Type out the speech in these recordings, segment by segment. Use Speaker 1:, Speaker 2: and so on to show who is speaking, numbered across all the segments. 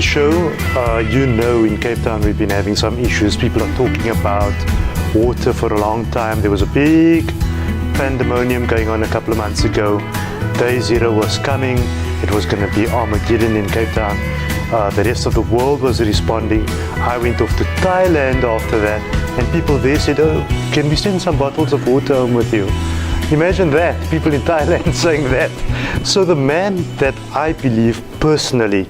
Speaker 1: show. You know, in Cape Town we've been having some issues. People are talking about water for a long time. There was a big pandemonium going on a couple of months ago. Day zero was coming. It was going to be Armageddon in Cape Town. The rest of the world was responding. I went off to Thailand after that, and people there said, oh, can we send some bottles of water home with you? Imagine that, people in Thailand saying that. So the man that I believe personally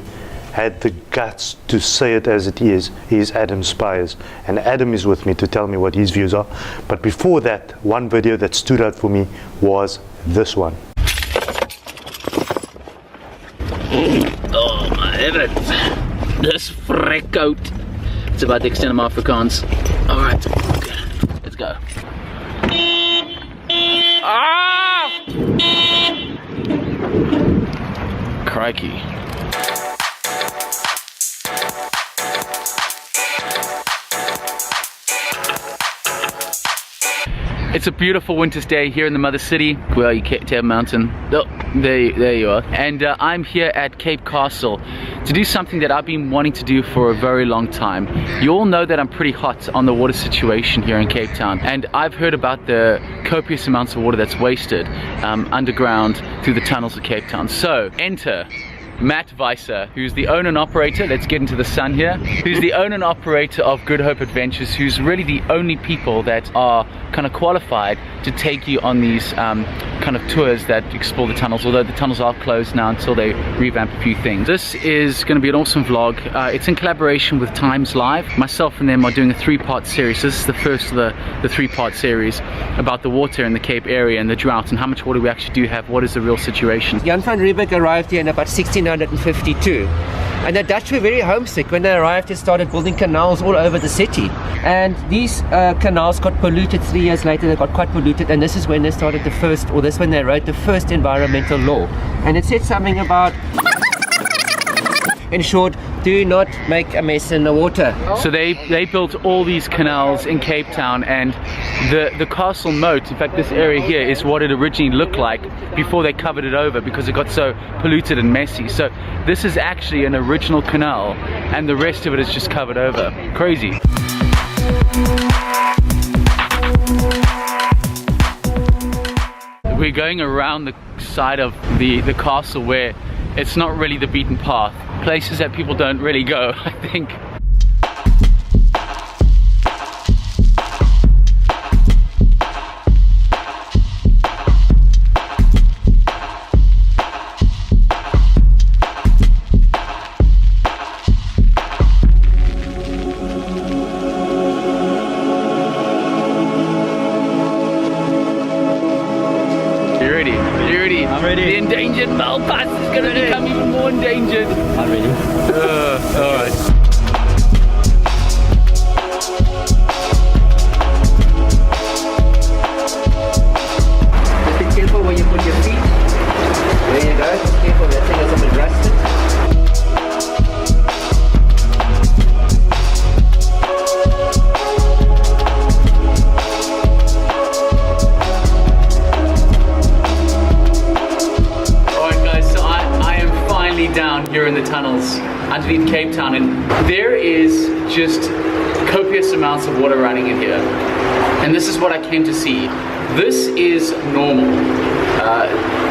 Speaker 1: had the guts to say it as it is Adam Spires. And Adam is with me to tell me what his views are. But before that, one video that stood out for me was this one.
Speaker 2: Oh my heavens, this freak out. It's about the extent of my Afrikaans. Alright, okay, let's go. Ah! Crikey. It's a beautiful winter's day here in the mother city. Well, you can't tell mountain. Oh, there you are. And I'm here at Cape Castle to do something that I've been wanting to do for a very long time. You all know that I'm pretty hot on the water situation here in Cape Town, and I've heard about the copious amounts of water that's wasted underground through the tunnels of Cape Town. So enter Matt Weiser, who's the owner and operator, let's get into the sun here, who's the owner and operator of Good Hope Adventures, who's really the only people that are kind of qualified to take you on these kind of tours that explore the tunnels, although the tunnels are closed now until they revamp a few things. This is going to be an awesome vlog. It's in collaboration with Times Live. Myself and them are doing a three-part series. This is the first of the three-part series about the water in the Cape area and the drought and how much water we actually do have. What is the real situation?
Speaker 3: Jan van Riebeeck arrived here in about 1652. And the Dutch were very homesick. When they arrived, they started building canals all over the city. And these canals got polluted 3 years later. They got quite polluted, and this is when they started the first, or this when they wrote the first environmental law. And it said something about, in short, do not make a mess in the water.
Speaker 2: So they built all these canals in Cape Town, and the castle moat, in fact this area here, is what it originally looked like before they covered it over because it got so polluted and messy. So this is actually an original canal, and the rest of it is just covered over. Crazy. We're going around the side of the castle where it's not really the beaten path. Places that people don't really go, I think. You ready? You ready? I'm ready. The endangered Malpas is going to become even more endangered. I'm ready. Alright.
Speaker 3: Just be careful where you put your feet. There you go. Be careful, that thing is a bit rusted.
Speaker 2: Down here in the tunnels underneath Cape Town, and there is just copious amounts of water running in here, and this is what I came to see. This is normal.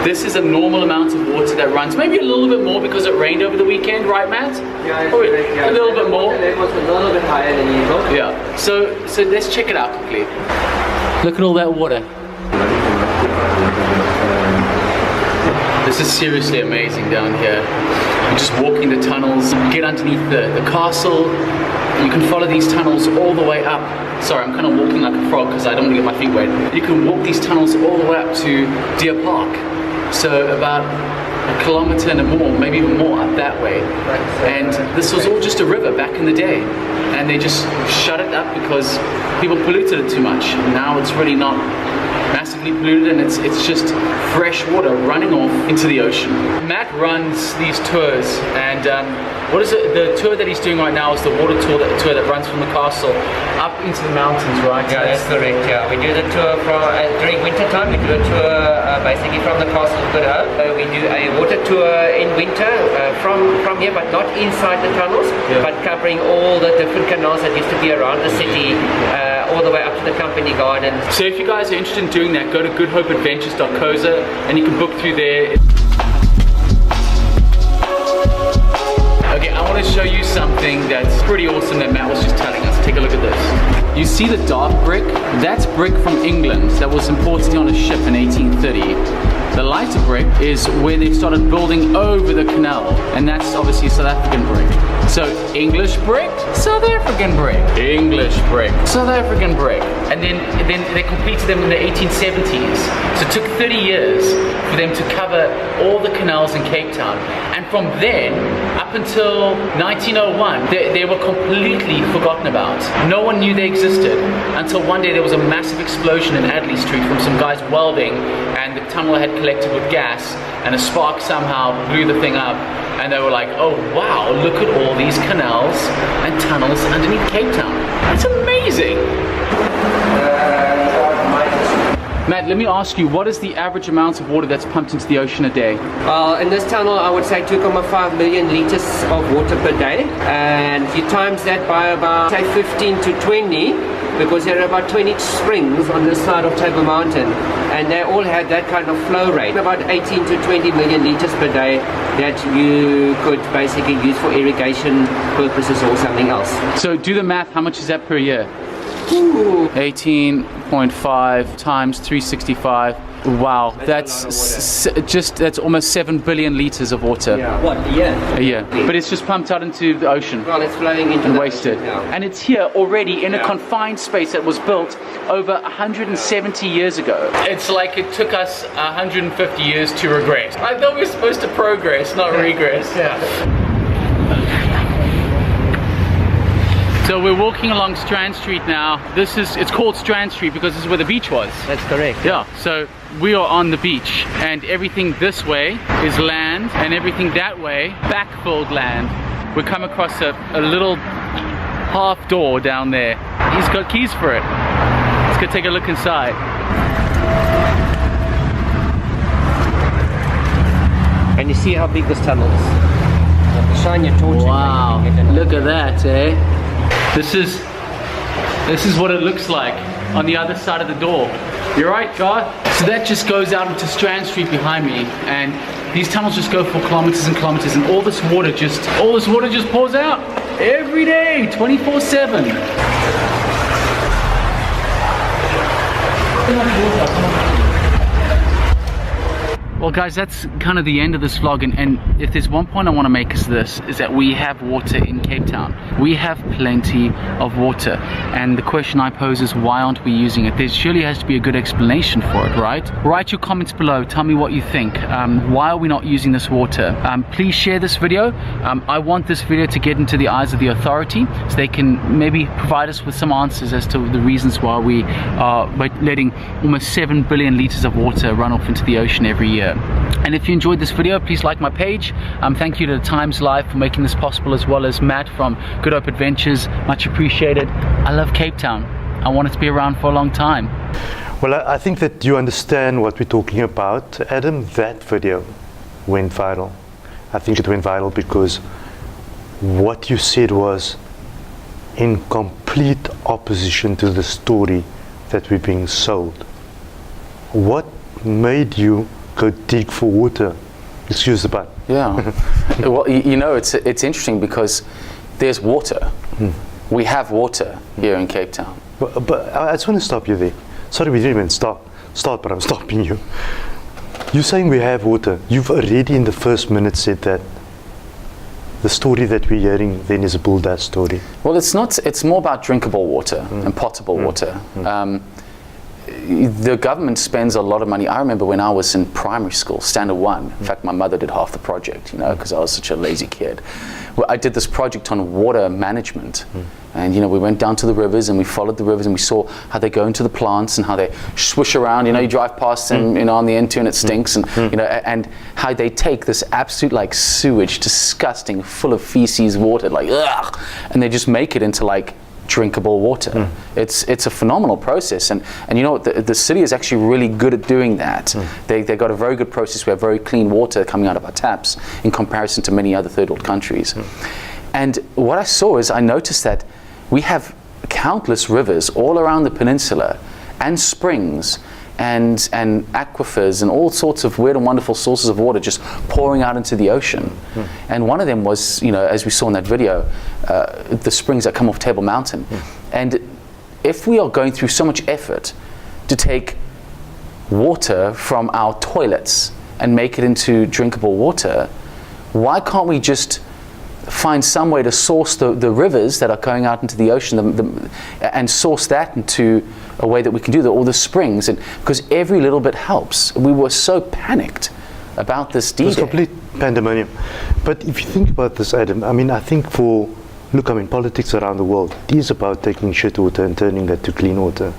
Speaker 2: This is a normal amount of water that runs, maybe a little bit more because it rained over the weekend, right Matt?
Speaker 3: Yeah,
Speaker 2: a little bit more.
Speaker 3: The level was a little bit higher than usual.
Speaker 2: Yeah, so let's check it out quickly. Look at all that water. This is seriously amazing down here. You're just walking the tunnels, get underneath the castle. You can follow these tunnels all the way up. Sorry, I'm kind of walking like a frog because I don't want to get my feet wet. You can walk these tunnels all the way up to Deer Park. So about a kilometer and more, maybe even more up that way. And this was all just a river back in the day. And they just shut it up because people polluted it too much. Now it's really not massively polluted, and it's just fresh water running off into the ocean. Matt runs these tours, and what is it? The tour that he's doing right now is the water tour that runs from the castle up into the mountains, right?
Speaker 3: Yeah, that's correct. Yeah, we do the tour from during winter time. We do a tour basically from the Castle of Good Hope. We do a water tour in winter from here, but not inside the tunnels, but covering all the different canals that used to be around the city, all the way up to the company gardens.
Speaker 2: So if you guys are interested in doing that, go to goodhopeadventures.coza and you can book through there. Okay, I want to show you something that's pretty awesome that Matt was just telling us. Take a look at this. You see the dark brick? That's brick from England that was imported on a ship in 1830. The lighter brick is where they started building over the canal, and that's obviously South African brick. So English brick, South African brick. English brick, South African brick. And then they completed them in the 1870s. So it took 30 years for them to cover all the canals in Cape Town. And from then up until 1901, they were completely forgotten about. No one knew they existed until one day there was a massive explosion in Adley Street from some guys welding, and the tunnel had collected with gas, and a spark somehow blew the thing up, and they were like, oh wow, look at all these canals and tunnels underneath Cape Town. That's amazing. Matt, let me ask you, what is the average amount of water that's pumped into the ocean a day?
Speaker 3: In this tunnel, I would say 2.5 million liters of water per day, and if you times that by about, say, 15 to 20, because there are about 20 springs on this side of Table Mountain, and they all have that kind of flow rate. About 18 to 20 million liters per day that you could basically use for irrigation purposes or something else.
Speaker 2: So do the math, how much is that per year?
Speaker 3: Ooh.
Speaker 2: 18.5 times 365. Wow, that's almost 7 billion liters of water.
Speaker 3: Yeah. What, a year?
Speaker 2: A year. But it's just pumped out into the ocean.
Speaker 3: Well, it's flowing into
Speaker 2: and
Speaker 3: the
Speaker 2: wasted.
Speaker 3: ocean, yeah.
Speaker 2: And it's here already in a confined space that was built over 170 years ago. It's like it took us 150 years to regress. I thought we were supposed to progress, not regress.
Speaker 3: Yeah.
Speaker 2: So we're walking along Strand Street now. It's called Strand Street because this is where the beach was.
Speaker 3: That's correct.
Speaker 2: Yeah, so we are on the beach, and everything this way is land, and everything that way, backfilled land. We come across a little half door down there. He's got keys for it. Let's go take a look inside.
Speaker 3: And you see how big this tunnel is. Shine your torch.
Speaker 2: Wow, look at that, eh? This is what it looks like on the other side of the door. You're right, Garth? So that just goes out into Strand Street behind me, and these tunnels just go for kilometers and kilometers, and all this water just pours out every day, 24/7. Well guys, that's kind of the end of this vlog, and if there's one point I want to make is that we have water in Cape Town. We have plenty of water, and the question I pose is, why aren't we using it? There surely has to be a good explanation for it, right? Write your comments below, tell me what you think. Why are we not using this water? Please share this video. I want this video to get into the eyes of the authority, so they can maybe provide us with some answers as to the reasons why we are letting almost 7 billion liters of water run off into the ocean every year. And if you enjoyed this video, please like my page. Thank you to the Times Live for making this possible, as well as Matt from Good Hope Adventures. Much appreciated. I love Cape Town. I want it to be around for a long time.
Speaker 1: Well, I think that you understand what we're talking about. Adam, that video went viral. I think it went viral because what you said was in complete opposition to the story that we're being sold. What made you go dig for water? Excuse the pun.
Speaker 2: Yeah. Well, you know, it's interesting because there's water. We have water here in Cape Town.
Speaker 1: But I just want to stop you there. Sorry, we didn't even start, but I'm stopping you. You're saying we have water. You've already in the first minute said that the story that we're hearing then is a bull dust story.
Speaker 2: Well, it's not. It's more about drinkable water and potable water. The government spends a lot of money. I remember when I was in primary school, standard 1. In fact, my mother did half the project, you know, because I was such a lazy kid. Well, I did this project on water management. And, you know, we went down to the rivers and we followed the rivers and we saw how they go into the plants and how they swish around. You know, you drive past them, you know, on the N2 and it stinks. And, you know, and how they take this absolute, like, sewage, disgusting, full of feces water, like, ugh, and they just make it into, like, drinkable water. It's a phenomenal process, and you know what, the city is actually really good at doing that. They got a very good process. We have very clean water coming out of our taps in comparison to many other third world countries. And what I saw is, I noticed that we have countless rivers all around the peninsula, and springs and aquifers and all sorts of weird and wonderful sources of water just pouring out into the ocean. And one of them was, you know, as we saw in that video, the springs that come off Table Mountain. And if we are going through so much effort to take water from our toilets and make it into drinkable water, why can't we just find some way to source the rivers that are going out into the ocean and source that into a way that we can do that, or the springs, and because every little bit helps. We were so panicked about this D-Day.
Speaker 1: It was complete pandemonium. But if you think about this, Adam, I mean, I think politics around the world, it is about taking shit water and turning that to clean water,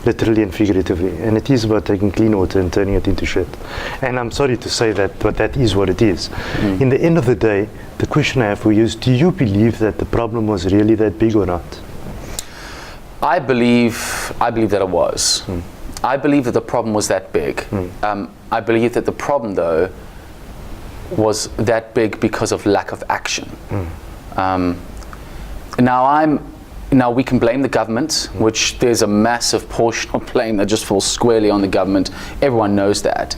Speaker 1: literally and figuratively. And it is about taking clean water and turning it into shit. And I'm sorry to say that, but that is what it is. In the end of the day, the question I have for you is, do you believe that the problem was really that big or not?
Speaker 2: I believe that it was. I believe that the problem was that big. I believe that the problem, though, was that big because of lack of action. Now we can blame the government, which there's a massive portion of blame that just falls squarely on the government. Everyone knows that.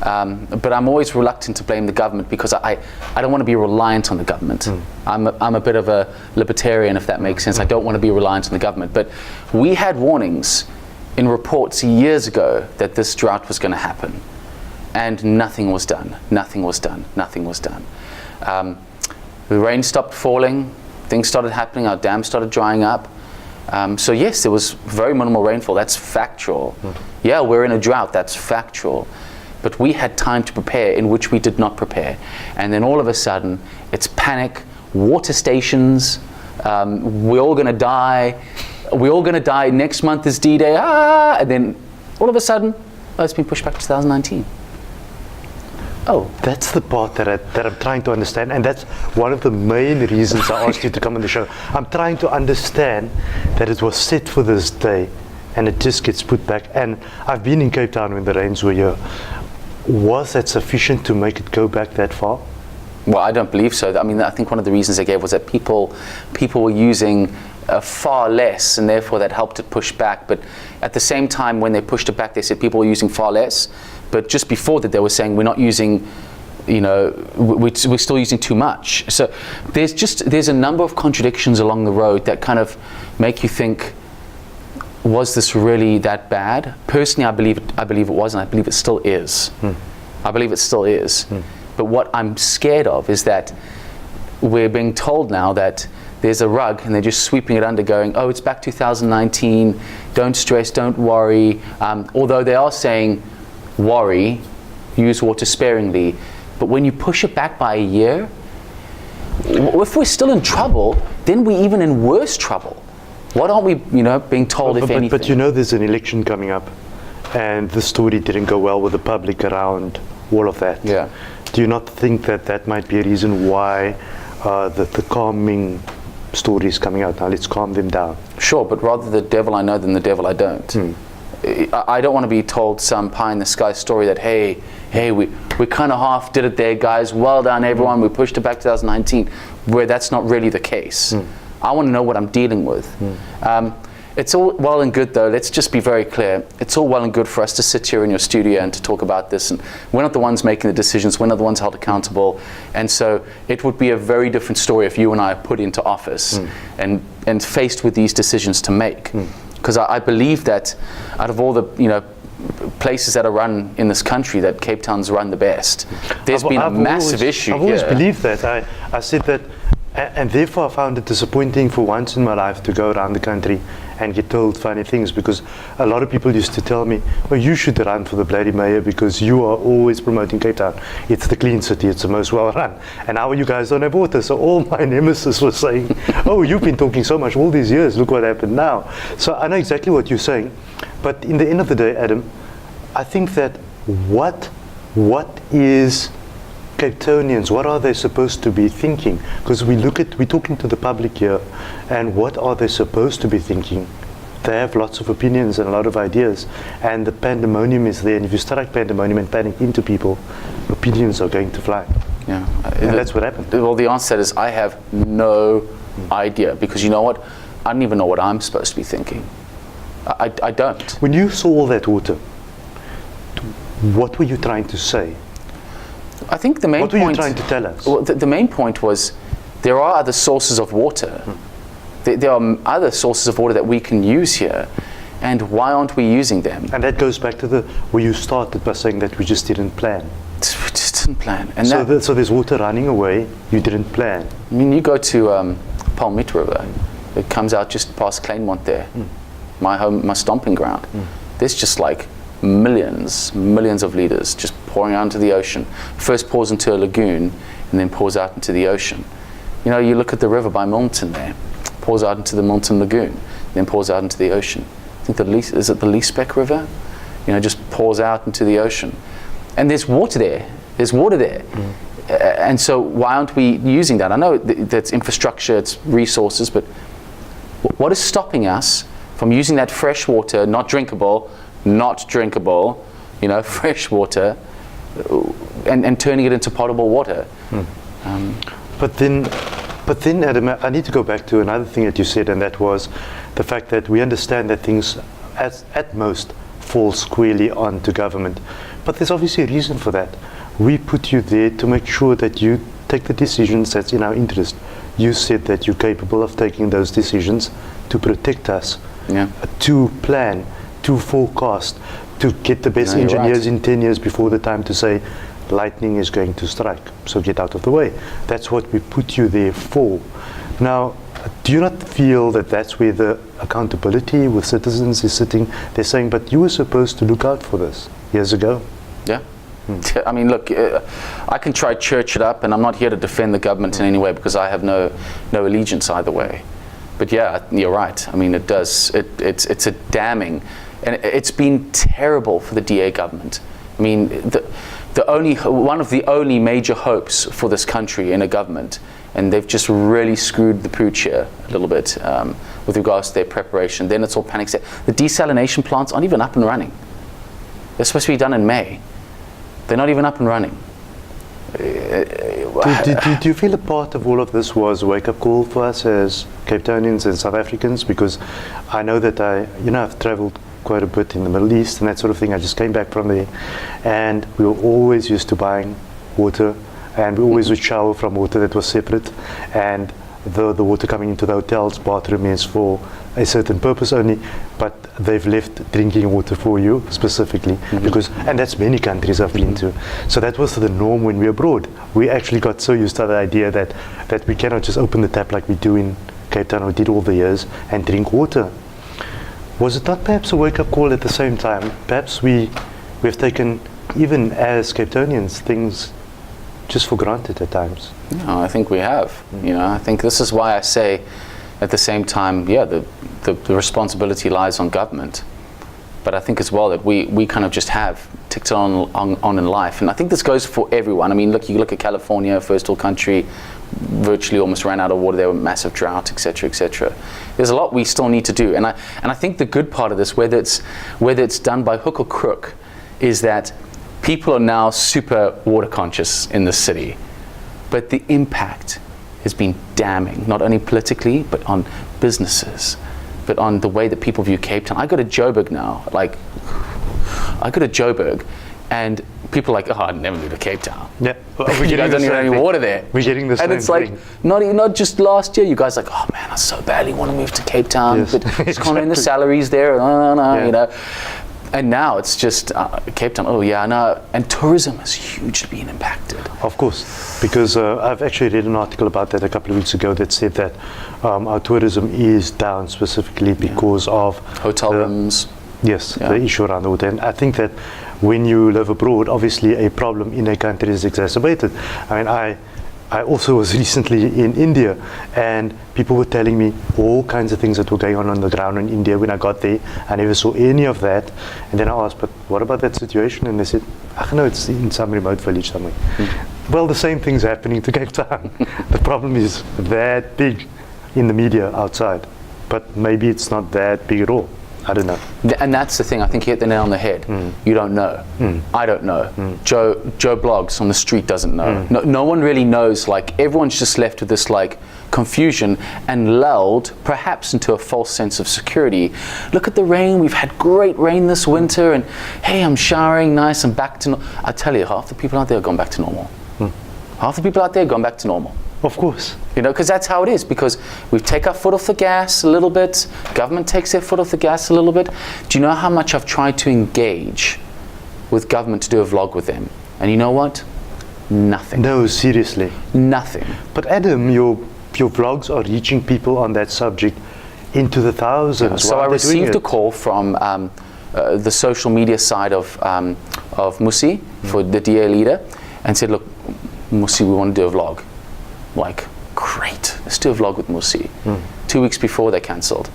Speaker 2: But I'm always reluctant to blame the government because I don't want to be reliant on the government. I'm a bit of a libertarian, if that makes sense. I don't want to be reliant on the government. But we had warnings in reports years ago that this drought was going to happen. And nothing was done. Nothing was done. Nothing was done. The rain stopped falling. Things started happening. Our dams started drying up. So yes, there was very minimal rainfall. That's factual. Yeah, we're in a drought. That's factual. But we had time to prepare, in which we did not prepare. And then all of a sudden, it's panic, water stations, we're all going to die. We're all going to die. Next month is D-Day. And then all of a sudden, it's been pushed back to 2019. Oh.
Speaker 1: That's the part that I'm trying to understand, and that's one of the main reasons I asked you to come on the show. I'm trying to understand that it was set for this day, and it just gets put back. And I've been in Cape Town when the rains were here. Was that sufficient to make it go back that far?
Speaker 2: Well, I don't believe so. I mean, I think one of the reasons they gave was that people were using far less, and therefore that helped it push back. But at the same time, when they pushed it back, they said people were using far less. But just before that, they were saying we're not using, you know, we're still using too much. So there's a number of contradictions along the road that kind of make you think, was this really that bad? Personally, I believe it was, and I believe it still is. I believe it still is. But what I'm scared of is that we're being told now that there's a rug and they're just sweeping it under, going, oh, it's back 2019, don't stress, don't worry. Although they are saying, worry, use water sparingly. But when you push it back by a year, if we're still in trouble, then we're even in worse trouble. What aren't we, being told, if anything?
Speaker 1: But there's an election coming up, and the story didn't go well with the public around all of that.
Speaker 2: Yeah.
Speaker 1: Do you not think that might be a reason why the calming story is coming out now? Let's calm them down.
Speaker 2: Sure, but rather the devil I know than the devil I don't. I don't want to be told some pie in the sky story that, hey, we kind of half did it there, guys. Well done, everyone. We pushed it back to 2019, where that's not really the case. I want to know what I'm dealing with. It's all well and good, though. Let's just be very clear. It's all well and good for us to sit here in your studio and to talk about this. And we're not the ones making the decisions. We're not the ones held accountable. And so it would be a very different story if you and I are put into office and faced with these decisions to make. Because I believe that out of all the places that are run in this country, that Cape Town's run the best. There's been a massive issue.
Speaker 1: I've always believed that. I said that, and therefore I found it disappointing for once in my life to go around the country and get told funny things, because a lot of people used to tell me, well, you should run for the bloody mayor because you are always promoting Cape Town. It's the clean city, it's the most well run. And now you guys don't have water. So all my nemesis was saying, oh, you've been talking so much all these years, look what happened now. So I know exactly what you're saying. But in the end of the day, Adam, I think that what is Cape Townians, what are they supposed to be thinking? Because we're talking to the public here, and what are they supposed to be thinking? They have lots of opinions and a lot of ideas, and the pandemonium is there, and if you strike pandemonium and panic into people, opinions are going to fly.
Speaker 2: Yeah.
Speaker 1: And that's what happened.
Speaker 2: Well, the answer is I have no idea, because you know what? I don't even know what I'm supposed to be thinking. I don't.
Speaker 1: When you saw all that water, what were you trying to say?
Speaker 2: I think the main
Speaker 1: What
Speaker 2: point...
Speaker 1: were you trying to tell us?
Speaker 2: Well, the main point was there are other sources of water. There are other sources of water that we can use here, and why aren't we using them?
Speaker 1: And that goes back to where you started by saying that we just didn't plan.
Speaker 2: We just didn't plan. And
Speaker 1: So there's water running away, you didn't plan.
Speaker 2: I mean, you go to Palmit River, it comes out just past Kleinmont there, my stomping ground. There's just like millions of liters just pouring out into the ocean. First pours into a lagoon and then pours out into the ocean. You know, you look at the river by Milton there, pours out into the Milton Lagoon, then pours out into the ocean. I think is it the Leesbeck River? You know, just pours out into the ocean. And there's water there. There's water there. And so why aren't we using that? I know that's infrastructure, it's resources, but what is stopping us from using that fresh water, not drinkable, you know, fresh water, and turning it into potable water?
Speaker 1: But then, Adam, I need to go back to another thing that you said, and that was the fact that we understand that things, at most, fall squarely onto government. But there's obviously a reason for that. We put you there to make sure that you take the decisions that's in our interest. You said that you're capable of taking those decisions to protect us, to plan, to forecast, to get the best engineers in 10 years before the time to say, lightning is going to strike, so get out of the way. That's what we put you there for. Now, do you not feel that that's where the accountability with citizens is sitting? They're saying, but you were supposed to look out for this years ago.
Speaker 2: Yeah. I mean, look, I can try church it up, and I'm not here to defend the government in any way, because I have no allegiance either way. But yeah, you're right. I mean, it's a damning, and it's been terrible for the DA government. I mean, one of the only major hopes for this country in a government, and they've just really screwed the pooch here a little bit with regards to their preparation. Then it's all panic. The desalination plants aren't even up and running. They're supposed to be done in May. They're not even up and running.
Speaker 1: Do you feel a part of all of this was a wake-up call for us as Cape Townians and South Africans? Because I know that I've traveled quite a bit in the Middle East and that sort of thing. I just came back from there, and we were always used to buying water, and we always would shower from water that was separate, and the water coming into the hotel's bathroom is for a certain purpose only, but they've left drinking water for you specifically, and that's many countries I've been to. So that was the norm when we were abroad. We actually got so used to the idea that we cannot just open the tap like we do in Cape Town, we did all the years, and drink water. Was it not perhaps a wake-up call at the same time? Perhaps we've taken, even as Cape Townians, things just for granted at times.
Speaker 2: No, I think we have. You know, I think this is why I say, at the same time, the responsibility lies on government. But I think as well that we kind of just have ticked it on in life. And I think this goes for everyone. I mean, you look at California, first world country, virtually almost ran out of water. There were massive drought, etc., etc. There's a lot we still need to do. And I think the good part of this, whether it's done by hook or crook, is that people are now super water conscious in the city. But the impact has been damning, not only politically, but on businesses, but on the way that people view Cape Town. I go to Joburg now, and people are like, oh, I'd never move to Cape Town.
Speaker 1: Yeah,
Speaker 2: you guys don't even have any water there.
Speaker 1: We're getting the same thing.
Speaker 2: And it's like, not just last year, you guys are like, oh man, I so badly want to move to Cape Town,
Speaker 1: yes,
Speaker 2: but it's kind of in the salaries there, you know. And now it's just Cape Town, and tourism has hugely been impacted.
Speaker 1: Of course, because I've actually read an article about that a couple of weeks ago that said that our tourism is down specifically because of
Speaker 2: hotel rooms.
Speaker 1: Yes, the issue around the water. And I think that when you live abroad, obviously a problem in a country is exacerbated. I mean, I also was recently in India, and people were telling me all kinds of things that were going on the ground in India. When I got there, I never saw any of that. And then I asked, but what about that situation? And they said, no, it's in some remote village somewhere. Well, the same thing's happening to Cape Town. The problem is that big in the media outside, but maybe it's not that big at all. I don't know.
Speaker 2: And that's the thing. I think you hit the nail on the head. You don't know. I don't know. Joe Blogs on the street doesn't know. No one really knows. Like, everyone's just left with this like confusion and lulled perhaps into a false sense of security. Look at the rain. We've had great rain this winter, and hey, I'm showering nice. I'm back to. I tell you, half the people out there have gone back to normal. Half the people out there have gone back to normal.
Speaker 1: Of course.
Speaker 2: You know, because that's how it is, because we take our foot off the gas a little bit, government takes their foot off the gas a little bit. Do you know how much I've tried to engage with government to do a vlog with them? And you know what? Nothing.
Speaker 1: No, seriously.
Speaker 2: Nothing.
Speaker 1: But Adam, your vlogs are reaching people on that subject into the thousands.
Speaker 2: So I received a call from the social media side of Musi, for the DA leader, and said, look, Musi, we want to do a vlog. Like, great, let's do a vlog with Musi. 2 weeks before they cancelled,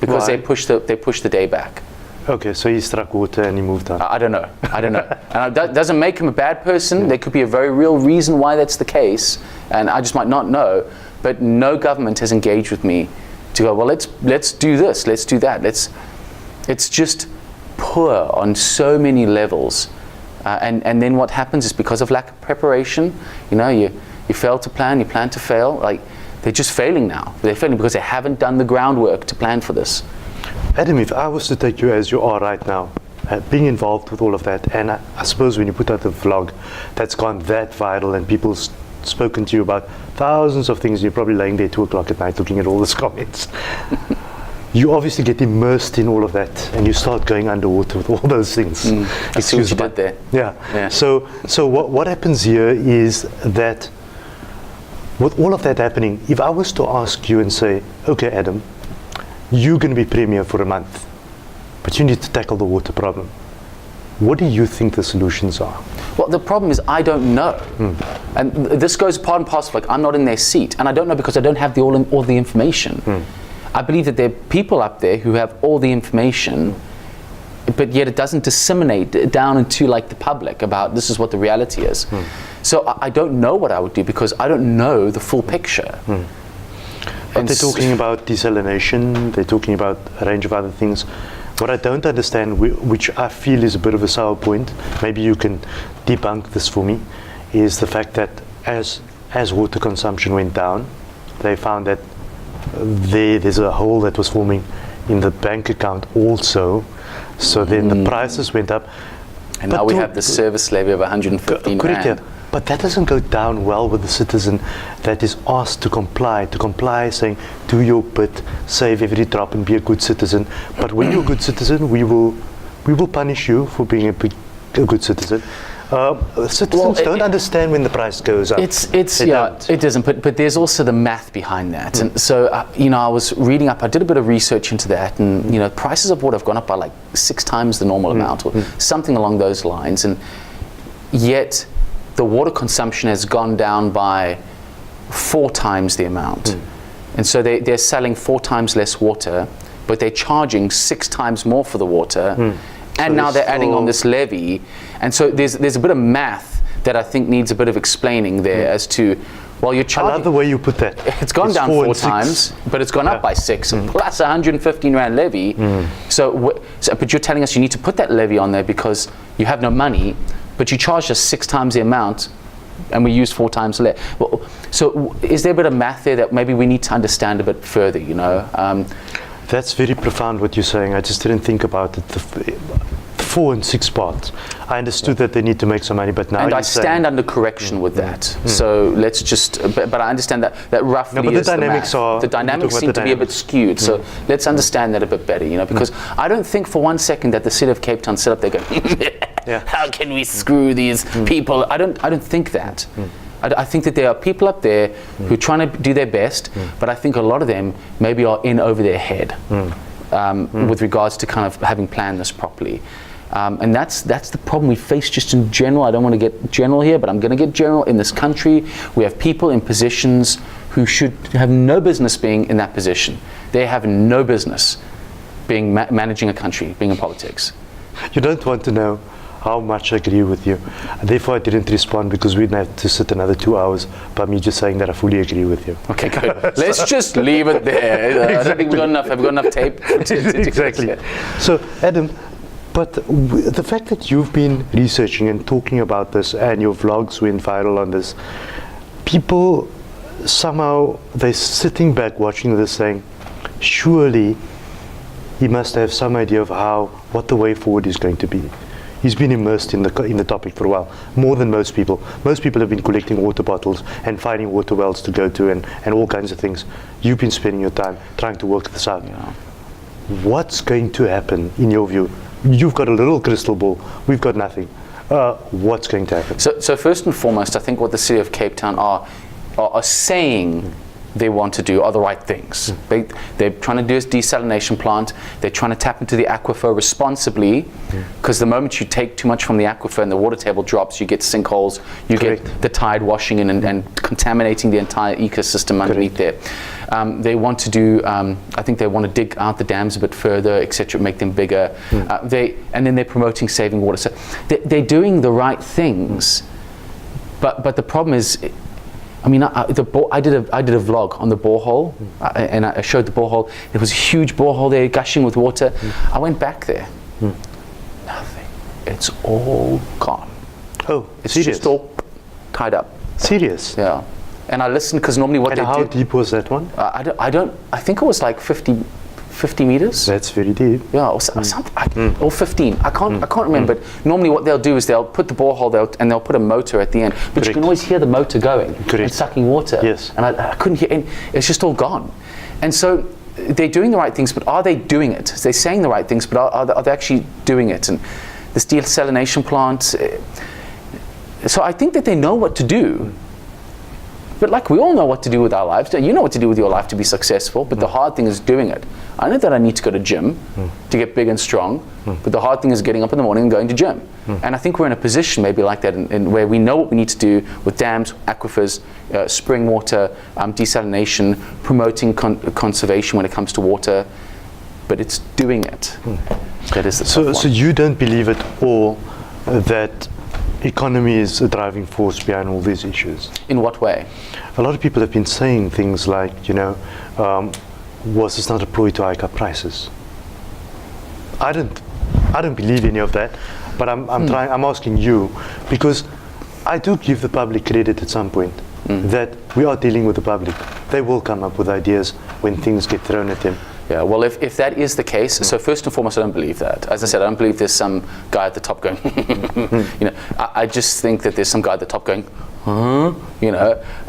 Speaker 2: because
Speaker 1: Why?
Speaker 2: they pushed the day back.
Speaker 1: Okay, so he struck water and he moved on.
Speaker 2: I don't know. And that doesn't make him a bad person. There could be a very real reason why that's the case, and I just might not know. But no government has engaged with me to go, well, let's do this, let's do that. It's just poor on so many levels. And then what happens is, because of lack of preparation, you know, you fail to plan, you plan to fail. Like, they're just failing now. They're failing because they haven't done the groundwork to plan for this.
Speaker 1: Adam, if I was to take you as you are right now, being involved with all of that, and I suppose when you put out a vlog that's gone that viral and people's spoken to you about thousands of things, you're probably laying there 2 o'clock at night looking at all those comments. You obviously get immersed in all of that, and you start going underwater with all those things.
Speaker 2: I see what you did there.
Speaker 1: Yeah. So what happens here is that with all of that happening, if I was to ask you and say, okay, Adam, you're going to be premier for a month, but you need to tackle the water problem, what do you think the solutions are?
Speaker 2: Well, the problem is I don't know. And this goes part and parcel, like, I'm not in their seat, and I don't know because I don't have all the information. I believe that there are people up there who have all the information, but yet it doesn't disseminate down into like the public about this is what the reality is. So I don't know what I would do because I don't know the full picture.
Speaker 1: But they're talking about desalination, they're talking about a range of other things. What I don't understand, which I feel is a bit of a sour point, maybe you can debunk this for me, is the fact that as water consumption went down, they found that there's a hole that was forming in the bank account also. So then the prices went up.
Speaker 2: And now we have the service levy of 115
Speaker 1: correct,
Speaker 2: rand.
Speaker 1: yeah. But that doesn't go down well with the citizen that is asked to comply, saying, do your bit, save every drop and be a good citizen. But when you're a good citizen, we will punish you for being a good citizen. Citizens don't understand when the price goes up.
Speaker 2: It doesn't. But there's also the math behind that. And so I was reading up. I did a bit of research into that, and prices of water have gone up by like 6 times the normal amount, or something along those lines. And yet, the water consumption has gone down by 4 times the amount. And so they're selling 4 times less water, but they're charging 6 times more for the water. And now they're adding on this levy. And so there's a bit of math that I think needs a bit of explaining there as to, well, you're charging.
Speaker 1: I love the way you put that.
Speaker 2: It's gone down 4 times, but it's gone up by 6, plus 115 rand levy. But you're telling us you need to put that levy on there because you have no money, but you charged us 6 times the amount, and we use 4 times less. Well, so is there a bit of math there that maybe we need to understand a bit further,
Speaker 1: That's very profound what you're saying. I just didn't think about it. The 4 and 6 parts. I understood that they need to make some money, but now
Speaker 2: and I stand under correction with that. So let's just, but I understand that roughly
Speaker 1: but
Speaker 2: is
Speaker 1: the dynamics
Speaker 2: the dynamics seem to be a bit skewed. So let's understand that a bit better, because I don't think for one second that the city of Cape Town sit up there going, how can we screw these people? I don't think that. I think that there are people up there who are trying to do their best, but I think a lot of them maybe are in over their head with regards to kind of having planned this properly. And that's the problem we face just in general. I don't want to get general here, but I'm going to get general. In this country, we have people in positions who should have no business being in that position. They have no business being managing a country, being in politics.
Speaker 1: You don't want to know how much I agree with you. Therefore, I didn't respond because we'd have to sit another 2 hours by me just saying that I fully agree with you.
Speaker 2: Okay, good. Let's just leave it there. I don't think we've got enough. Have we got enough tape?
Speaker 1: Exactly. So, Adam, but the fact that you've been researching and talking about this and your vlogs went viral on this, people somehow, they're sitting back watching this saying, surely he must have some idea of what the way forward is going to be. He's been immersed in the topic for a while, more than most people. Most people have been collecting water bottles and finding water wells to go to and all kinds of things. You've been spending your time trying to work this out.
Speaker 2: Yeah.
Speaker 1: What's going to happen in your view? You've got a little crystal ball. We've got nothing. What's going to happen?
Speaker 2: So first and foremost, I think what the city of Cape Town are saying they want to do are the right things. They're trying to do a desalination plant. They're trying to tap into the aquifer responsibly, because the moment you take too much from the aquifer and the water table drops, you get sinkholes, you
Speaker 1: Correct.
Speaker 2: get the tide washing in and contaminating the entire ecosystem underneath there. They want to do, I think they want to dig out the dams a bit further, etc., make them bigger. And then they're promoting saving water. So they're doing the right things, but the problem is, I mean, I did a vlog on the borehole, and I showed the borehole. There was a huge borehole there, gushing with water. I went back there. Nothing. It's all gone.
Speaker 1: Oh,
Speaker 2: It's
Speaker 1: serious?
Speaker 2: just all tied up.
Speaker 1: Serious?
Speaker 2: Yeah. And I listened because normally what
Speaker 1: And
Speaker 2: they
Speaker 1: how
Speaker 2: do.
Speaker 1: deep was that one?
Speaker 2: I think it was like 50 meters.
Speaker 1: That's very deep.
Speaker 2: Yeah, or something, or 15. I can't remember. But normally, what they'll do is they'll put the borehole and they'll put a motor at the end. But
Speaker 1: Correct.
Speaker 2: you can always hear the motor going and sucking water.
Speaker 1: Yes.
Speaker 2: And I couldn't hear. And it's just all gone. And so they're doing the right things, but are they doing it? They're saying the right things, but are they actually doing it? And this desalination plant. So I think that they know what to do. But like we all know what to do with our lives. You know what to do with your life to be successful, but the hard thing is doing it. I know that I need to go to gym to get big and strong, but the hard thing is getting up in the morning and going to gym. And I think we're in a position maybe like that in where we know what we need to do with dams, aquifers, spring water, desalination, promoting conservation when it comes to water, but it's doing it. That is the tough one.
Speaker 1: So you don't believe at all that economy is a driving force behind all these issues?
Speaker 2: In what way?
Speaker 1: A lot of people have been saying things like, was this not a ploy to hike up prices? I don't believe any of that, but I'm asking you, because I do give the public credit at some point that we are dealing with the public. They will come up with ideas when things get thrown at them.
Speaker 2: Yeah, well, if that is the case, so first and foremost, I don't believe that. As I said, I don't believe there's some guy at the top going, I just think that there's some guy at the top going, huh?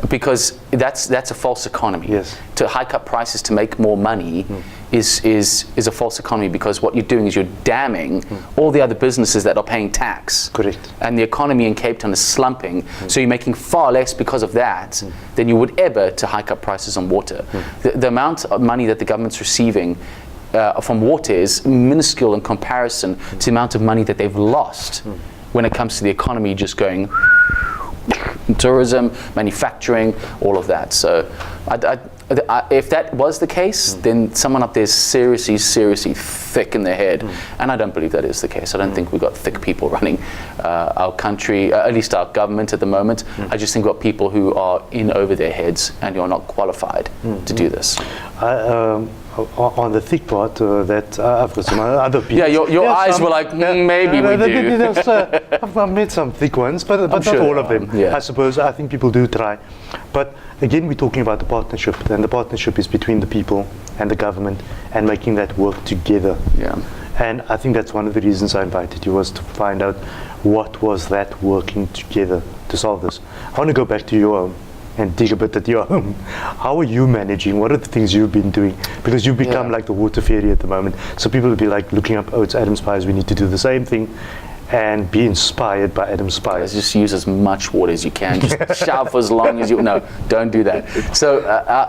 Speaker 2: Because that's a false economy.
Speaker 1: Yes.
Speaker 2: To hike up prices to make more money is a false economy, because what you're doing is you're damning all the other businesses that are paying tax.
Speaker 1: Correct.
Speaker 2: And the economy in Cape Town is slumping, so you're making far less because of that than you would ever to hike up prices on water. The amount of money that the government's receiving from water is minuscule in comparison to the amount of money that they've lost when it comes to the economy just going tourism, manufacturing, all of that. So if that was the case, then someone up there is seriously thick in their head. And I don't believe that is the case. I don't think we've got thick people running our country, at least our government at the moment. I just think we've got people who are in over their heads and who are not qualified to do this.
Speaker 1: On the thick part, that I've got some other people.
Speaker 2: Yeah, your eyes were like, maybe we do.
Speaker 1: I've met some thick ones, but not
Speaker 2: sure
Speaker 1: all of them.
Speaker 2: yeah.
Speaker 1: I suppose I think people do try. But again, we're talking about the partnership, and the partnership is between the people and the government, and making that work together.
Speaker 2: Yeah.
Speaker 1: And I think that's one of the reasons I invited you, was to find out what was that working together to solve this. I want to go back to your home and dig a bit at your home. How are you managing? What are the things you've been doing? Because you've become like the water fairy at the moment. So people will be like looking up, oh, it's Adam Spires, we need to do the same thing, and be inspired by Adam Spires.
Speaker 2: Just use as much water as you can. Just shout for as long as you. No, don't do that. So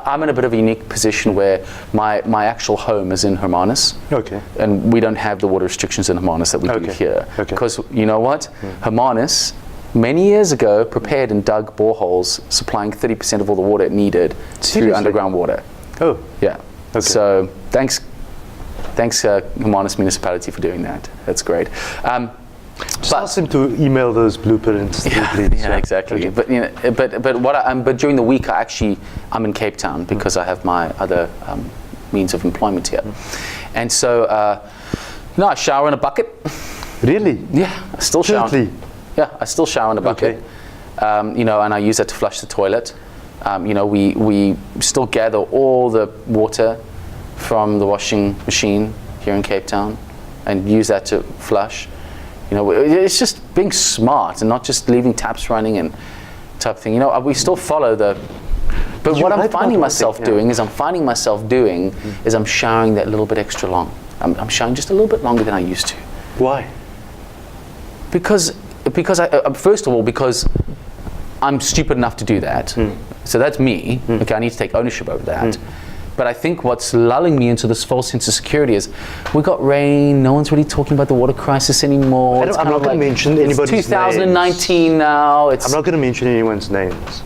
Speaker 2: I'm in a bit of a unique position where my actual home is in Hermanus.
Speaker 1: Okay.
Speaker 2: And we don't have the water restrictions in Hermanus that we do here.
Speaker 1: Okay.
Speaker 2: Because you know what? Hermanus, many years ago, prepared and dug boreholes, supplying 30% of all the water it needed through underground water.
Speaker 1: Oh.
Speaker 2: Yeah.
Speaker 1: Okay.
Speaker 2: So thanks Hermanus Municipality for doing that. That's great.
Speaker 1: Just ask them to email those blueprints. Please.
Speaker 2: Yeah, exactly. But you know, but during the week, I'm in Cape Town because I have my other means of employment here, and so no, I shower in a bucket.
Speaker 1: Really?
Speaker 2: Yeah, I still shower.
Speaker 1: Seriously?
Speaker 2: Yeah, I still shower in a bucket.
Speaker 1: Okay.
Speaker 2: You know, and I use that to flush the toilet. You know, we still gather all the water from the washing machine here in Cape Town and use that to flush. You know, it's just being smart and not just leaving taps running and type of thing. You know, we still follow the. But what I'm finding myself doing is I'm showering that little bit extra long. I'm showering just a little bit longer than I used to.
Speaker 1: Why?
Speaker 2: Because first of all, because I'm stupid enough to do that. So that's me. Okay, I need to take ownership over that. But I think what's lulling me into this false sense of security is we got rain, no one's really talking about the water crisis anymore.
Speaker 1: I'm not going to mention anybody's names.
Speaker 2: It's 2019 now.
Speaker 1: I'm not going to mention anyone's names.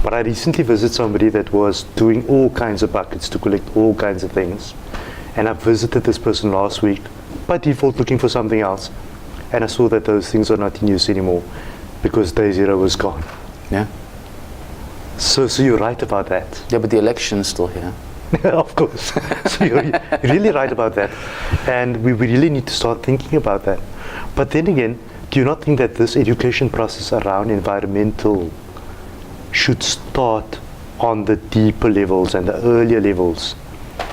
Speaker 1: But I recently visited somebody that was doing all kinds of buckets to collect all kinds of things. And I visited this person last week, by default looking for something else. And I saw that those things are not in use anymore because day zero was gone.
Speaker 2: Yeah.
Speaker 1: So you're right about that.
Speaker 2: Yeah, but the election's still here.
Speaker 1: Of course. So you're really right about that. And we really need to start thinking about that. But then again, do you not think that this education process around environmental should start on the deeper levels and the earlier levels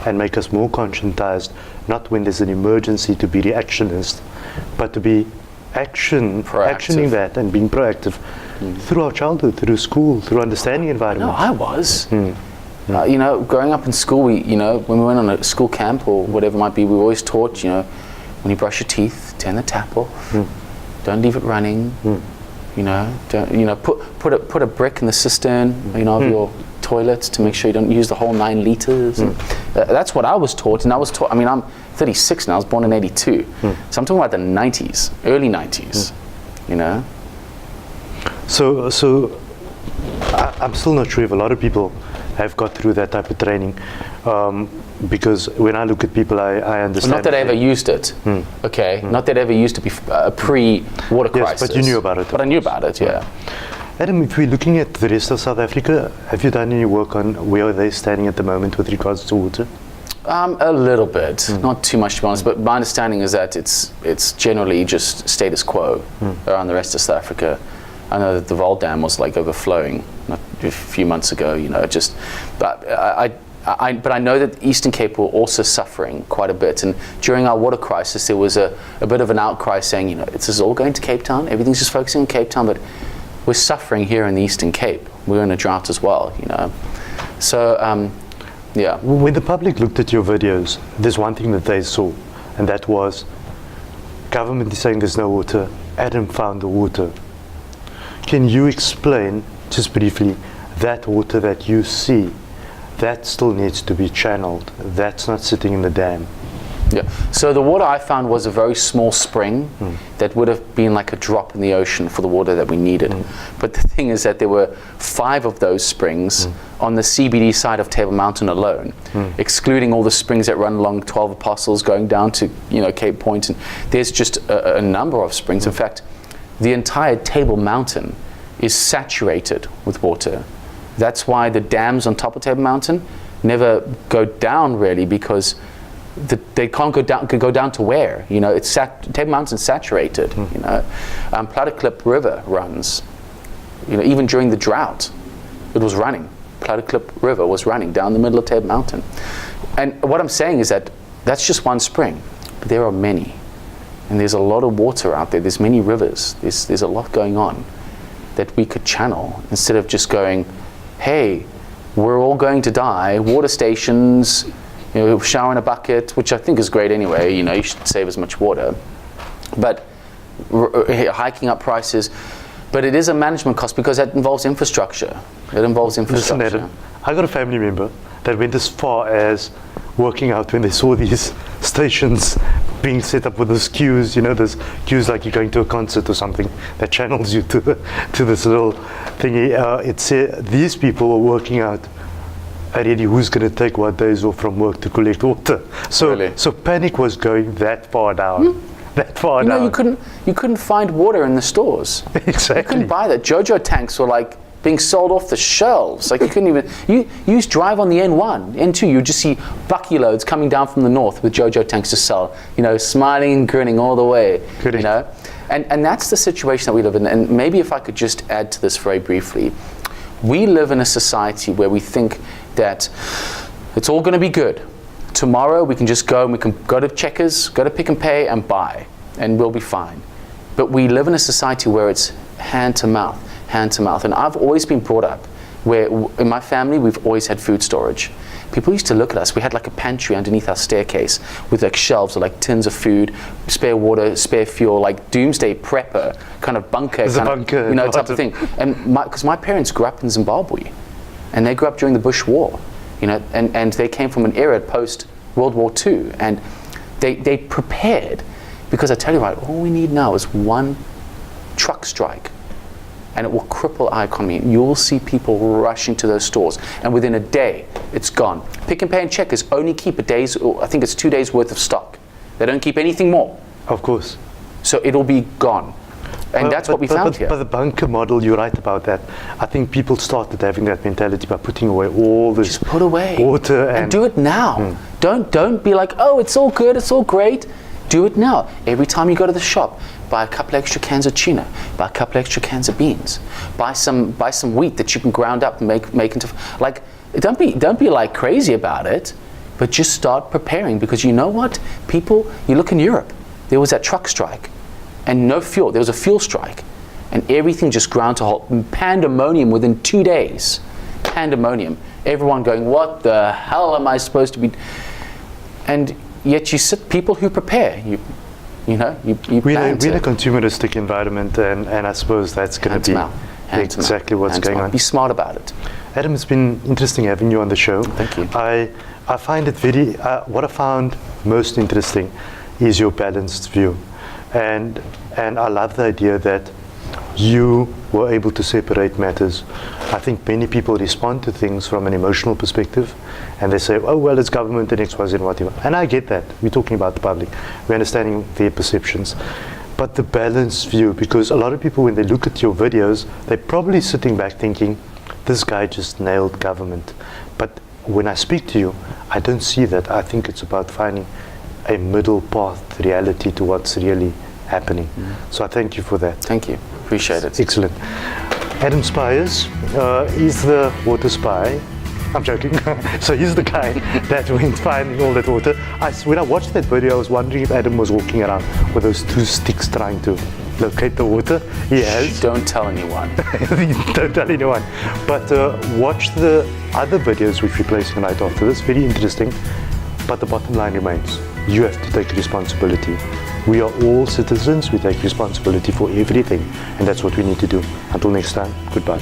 Speaker 1: and make us more conscientized, not when there's an emergency to be reactionist, but to be actioning that and being proactive through our childhood, through school, through understanding environment.
Speaker 2: No, I was. You know, growing up in school, when we went on a school camp or whatever it might be, we were always taught, when you brush your teeth, turn the tap off. Don't leave it running. Don't put a brick in the cistern, of your toilet to make sure you don't use the whole 9 liters. That's what I was taught, and I was taught. I mean, I'm 36 now. I was born in '82, so I'm talking about the '90s, early '90s.
Speaker 1: So I'm still not sure if a lot of people have got through that type of training, because when I look at people, I understand.
Speaker 2: Well, not that I ever used it. Okay, not that I ever used it pre-water crisis.
Speaker 1: Yes, but you knew about it.
Speaker 2: But I knew about it. Yeah.
Speaker 1: Adam, if we're looking at the rest of South Africa, have you done any work on where they're standing at the moment with regards to water?
Speaker 2: A little bit, not too much to be honest, but my understanding is that it's generally just status quo around the rest of South Africa. I know that the Vol Dam was like overflowing a few months ago, but I know that Eastern Cape were also suffering quite a bit, and during our water crisis there was a bit of an outcry saying, this is all going to Cape Town, everything's just focusing on Cape Town, but we're suffering here in the Eastern Cape. We're in a drought as well, So, yeah.
Speaker 1: When the public looked at your videos, there's one thing that they saw, and that was government is saying there's no water. Adam found the water. Can you explain, just briefly, that water that you see, that still needs to be channeled? That's not sitting in the dam.
Speaker 2: Yeah. So the water I found was a very small spring that would have been like a drop in the ocean for the water that we needed. But the thing is that there were 5 of those springs on the CBD side of Table Mountain alone, excluding all the springs that run along 12 Apostles going down to Cape Point. And there's just a number of springs. In fact, the entire Table Mountain is saturated with water. That's why the dams on top of Table Mountain never go down really, because they can't go down. Could go down to where? It's Table Mountain's saturated. Platte River runs. Even during the drought, it was running. Platte River was running down the middle of Table Mountain. And what I'm saying is that that's just one spring, but there are many, and there's a lot of water out there. There's many rivers. There's a lot going on that we could channel instead of just going, hey, we're all going to die. Water stations. Shower in a bucket, which I think is great anyway. You should save as much water. But hiking up prices, but it is a management cost because that involves infrastructure.
Speaker 1: Listen, Adam, I got a family member that went as far as working out when they saw these stations being set up with those queues. Those queues like you're going to a concert or something that channels you to this little thingy. These people were working out already who's going to take what days off from work to collect water. So panic was going that far down. that far
Speaker 2: You know,
Speaker 1: down.
Speaker 2: you couldn't find water in the stores.
Speaker 1: Exactly.
Speaker 2: You couldn't buy that. JoJo tanks were like being sold off the shelves. Like you couldn't even. You used to drive on the N1, N2. You just see bucky loads coming down from the north with JoJo tanks to sell. You know, smiling and grinning all the way.
Speaker 1: Correct.
Speaker 2: You know, and that's the situation that we live in. And maybe if I could just add to this very briefly, we live in a society where we think that it's all going to be good. Tomorrow we can just go and we can go to Checkers, go to Pick and Pay and buy, and we'll be fine. But we live in a society where it's hand to mouth. Hand to mouth. And I've always been brought up where in my family we've always had food storage. People used to look at us. We had like a pantry underneath our staircase with like shelves of like tins of food, spare water, spare fuel, like doomsday prepper kind of bunker,
Speaker 1: There's a bunker,
Speaker 2: you know, type of thing. And because my parents grew up in Zimbabwe, and they grew up during the Bush War, you know, and they came from an era post World War II, and they prepared, because I tell you right, all we need now is one truck strike and it will cripple our economy. You'll see people rushing to those stores, and within a day, it's gone. Pick and Pay and Checkers only keep a day's, I think it's 2 days worth of stock. They don't keep anything more.
Speaker 1: Of course.
Speaker 2: So it'll be gone. And that's what we found here.
Speaker 1: But the bunker model, you're right about that. I think people started having that mentality by putting away all this
Speaker 2: Just put away
Speaker 1: water
Speaker 2: and do it now. Don't be like, oh, it's all good, it's all great. Do it now. Every time you go to the shop, buy a couple extra cans of tuna, buy a couple extra cans of beans, buy some wheat that you can ground up and make into, like, don't be like crazy about it, but just start preparing, because you know what? People, you look in Europe, there was that truck strike and no fuel. There was a fuel strike and everything just ground to halt. Pandemonium within 2 days. Pandemonium. Everyone going, what the hell am I supposed to be? And yet you sit, people who prepare, you
Speaker 1: we're in a consumeristic environment, and I suppose that's going to be exactly what's going on.
Speaker 2: Be smart about it.
Speaker 1: Adam, it's been interesting having you on the show.
Speaker 2: Thank you.
Speaker 1: I find it very, what I found most interesting is your balanced view. And I love the idea that you were able to separate matters. I think many people respond to things from an emotional perspective, and they say, oh, well, it's government and X, Y, Z, and whatever. And I get that. We're talking about the public. We're understanding their perceptions. But the balanced view, because a lot of people, when they look at your videos, they're probably sitting back thinking, this guy just nailed government. But when I speak to you, I don't see that. I think it's about finding a middle path reality to what's really happening. So I thank you for that.
Speaker 2: Thank you. Appreciate it.
Speaker 1: Excellent. Adam Spires is the water spy. I'm joking. So he's the guy that went finding all that water. When I watched that video, I was wondering if Adam was walking around with those 2 sticks trying to locate the water. He has.
Speaker 2: Don't tell anyone.
Speaker 1: Don't tell anyone. But watch the other videos which we're placing right after this. Very interesting. But the bottom line remains, you have to take responsibility. We are all citizens. We take responsibility for everything. And that's what we need to do. Until next time, goodbye.